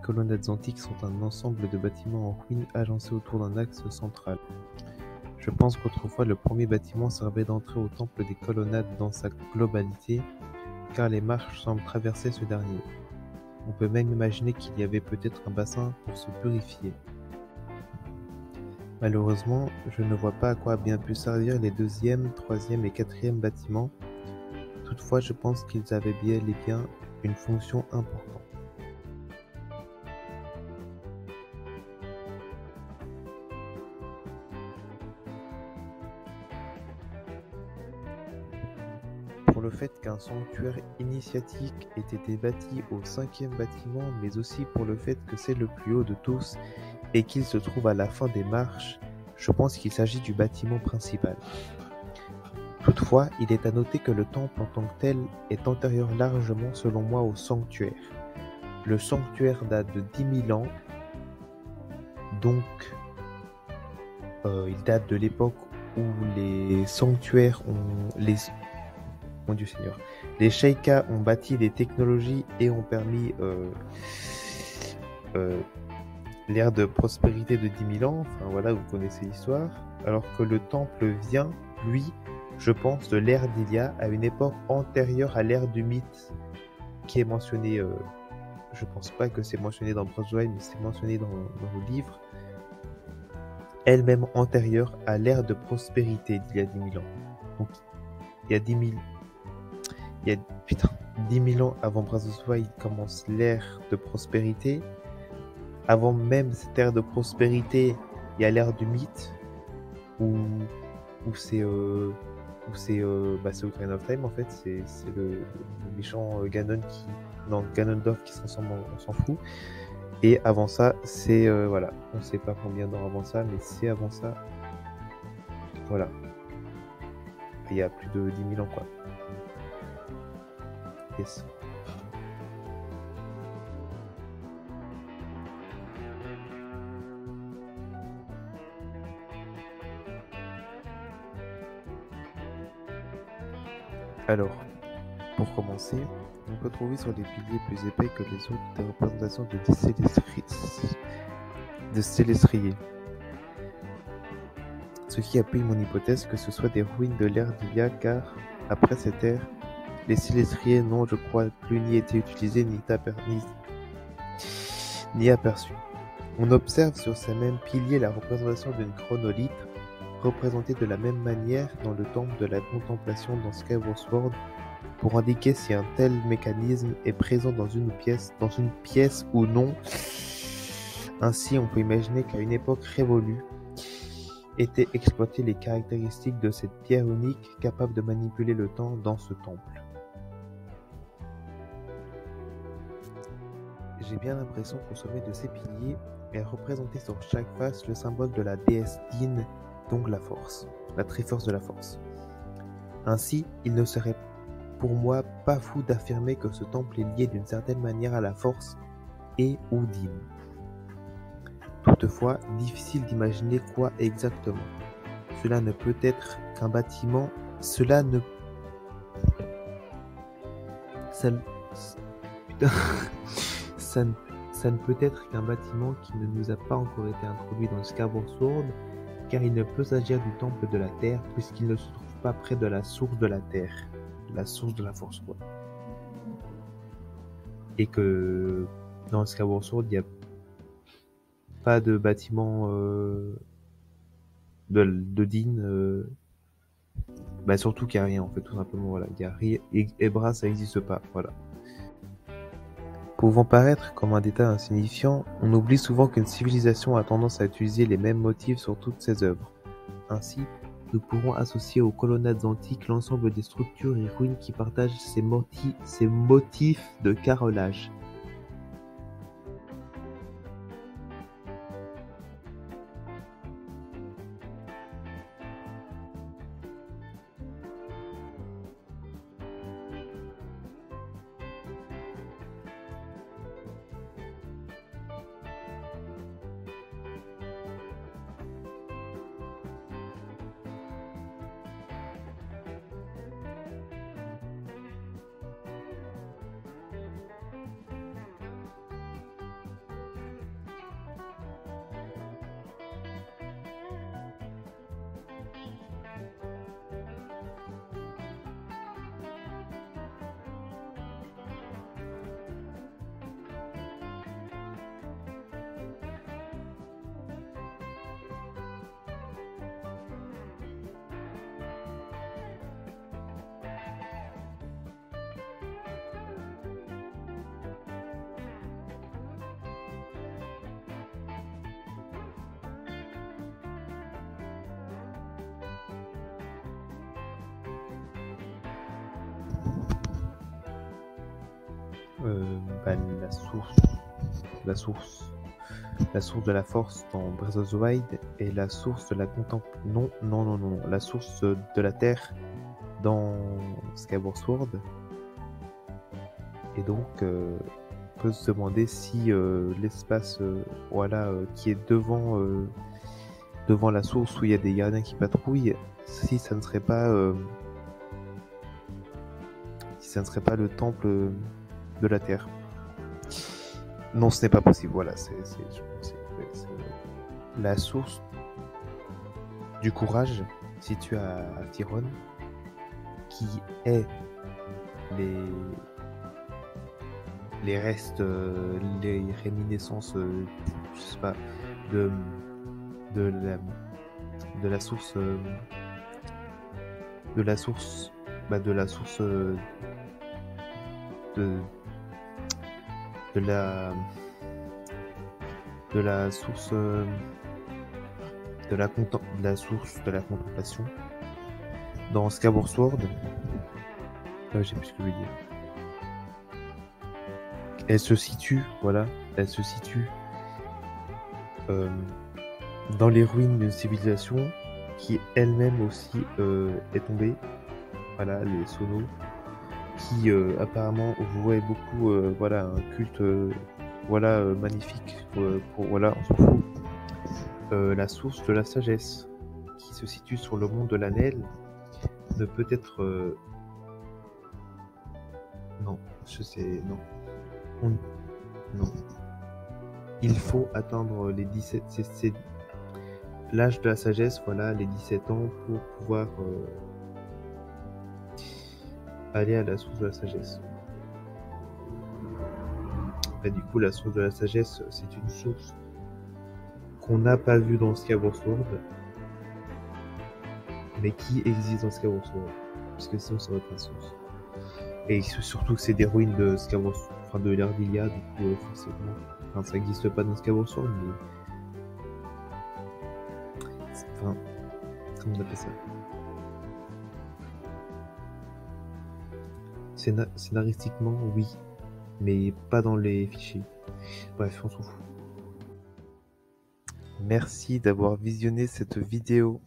colonnades antiques sont un ensemble de bâtiments en ruine agencés autour d'un axe central. Je pense qu'autrefois le premier bâtiment servait d'entrée au temple des colonnades dans sa globalité, car les marches semblent traverser ce dernier. On peut même imaginer qu'il y avait peut-être un bassin pour se purifier. Malheureusement, je ne vois pas à quoi a bien pu servir les deuxième, troisième et quatrième bâtiments. Toutefois, je pense qu'ils avaient bien et bien une fonction importante. Pour le fait qu'un sanctuaire initiatique ait été bâti au cinquième bâtiment, mais aussi pour le fait que c'est le plus haut de tous et qu'il se trouve à la fin des marches, je pense qu'il s'agit du bâtiment principal. Toutefois, il est à noter que le temple en tant que tel est antérieur largement, selon moi, au sanctuaire. Le sanctuaire date de 10 000 ans, donc il date de l'époque où les sanctuaires Mon Dieu Seigneur, les Sheikas ont bâti des technologies et ont permis l'ère de prospérité de 10 000 ans, enfin voilà, vous connaissez l'histoire, alors que le temple vient, lui, je pense, de l'ère d'Ilia, à une époque antérieure à l'ère du mythe, qui est mentionnée, je pense pas que c'est mentionné dans Broswell, mais c'est mentionné dans le livre, elle-même antérieure à l'ère de prospérité d'il y a 10 000 ans. Donc, il y a 10 000 ans avant Breath of the Wild commence l'ère de prospérité. Avant même cette ère de prospérité, il y a l'ère du mythe, où c'est Ocarina of Time en fait, c'est le méchant Ganondorf qui se transforme on s'en fout. Et avant ça, c'est voilà, on sait pas combien d'ans avant ça, mais c'est avant ça. Voilà. Il y a plus de 10 000 ans quoi. Yes. Alors, pour commencer, on peut trouver sur les piliers plus épais que les autres des représentations de célestriers. Ce qui appuie mon hypothèse que ce soit des ruines de l'ère d'Ilia, car, après cette ère, les célestriers n'ont, je crois, plus ni été utilisés ni aperçus. On observe sur ces mêmes piliers la représentation d'une chronolithe, représentée de la même manière dans le temple de la contemplation dans Skyward Sword, pour indiquer si un tel mécanisme est présent dans une pièce ou non. Ainsi, on peut imaginer qu'à une époque révolue, étaient exploitées les caractéristiques de cette pierre unique capable de manipuler le temps dans ce temple. J'ai bien l'impression qu'au sommet de ces piliers est représenté sur chaque face le symbole de la déesse Din, donc la force, la Triforce de la force. Ainsi, il ne serait pour moi pas fou d'affirmer que ce temple est lié d'une certaine manière à la force et ou Din. Toutefois, difficile d'imaginer quoi exactement. Cela ne peut être qu'un bâtiment. Ça ne peut être qu'un bâtiment qui ne nous a pas encore été introduit dans Skyward Sword, car il ne peut s'agir du temple de la Terre, puisqu'il ne se trouve pas près de la source de la Terre, la source de la force, quoi. Et que dans Skyward Sword, il n'y a pas de bâtiment de Din, surtout qu'il n'y a rien en fait, tout simplement, voilà. Il y a rien, Ebra ça n'existe pas, voilà. Pouvant paraître comme un détail insignifiant, on oublie souvent qu'une civilisation a tendance à utiliser les mêmes motifs sur toutes ses œuvres. Ainsi, nous pourrons associer aux colonnades antiques l'ensemble des structures et ruines qui partagent ces motifs de carrelage. Bah, la source, la source de la force dans Breath of the Wild et la source de la non, la source de la terre dans Skyward Sword. Et donc, on peut se demander si l'espace, qui est devant la source où il y a des gardiens qui patrouillent, si ça ne serait pas le temple de la terre. Non, ce n'est pas possible. Voilà, c'est la source du courage située à Tyrone, qui est les restes, les réminiscences, je sais pas, de la source, de la source de la source de la contemplation dans Skyward Sword. J'ai plus ce que je veux dire. Elle se situe dans les ruines d'une civilisation qui elle-même aussi est tombée. Voilà, les Sono, qui apparemment vouaient beaucoup un culte magnifique on s'en fout. La source de la sagesse, qui se situe sur le mont de l'Anel, ne peut être non, non. Il faut atteindre les 17, c'est l'âge de la sagesse, voilà, les 17 ans, pour pouvoir aller à la source de la sagesse. Et du coup, la source de la sagesse, c'est une source qu'on n'a pas vue dans Skyward Sword, mais qui existe dans Skyward Sword, parce que sinon ça aurait pas de sens. Et surtout que c'est des ruines de Skyward Sword, enfin de l'Erdilia, du coup forcément, enfin ça n'existe pas dans Skyward Sword, mais enfin, comment on appelle ça? Scénaristiquement, oui, mais pas dans les fichiers. Bref, on s'en fout. Merci d'avoir visionné cette vidéo.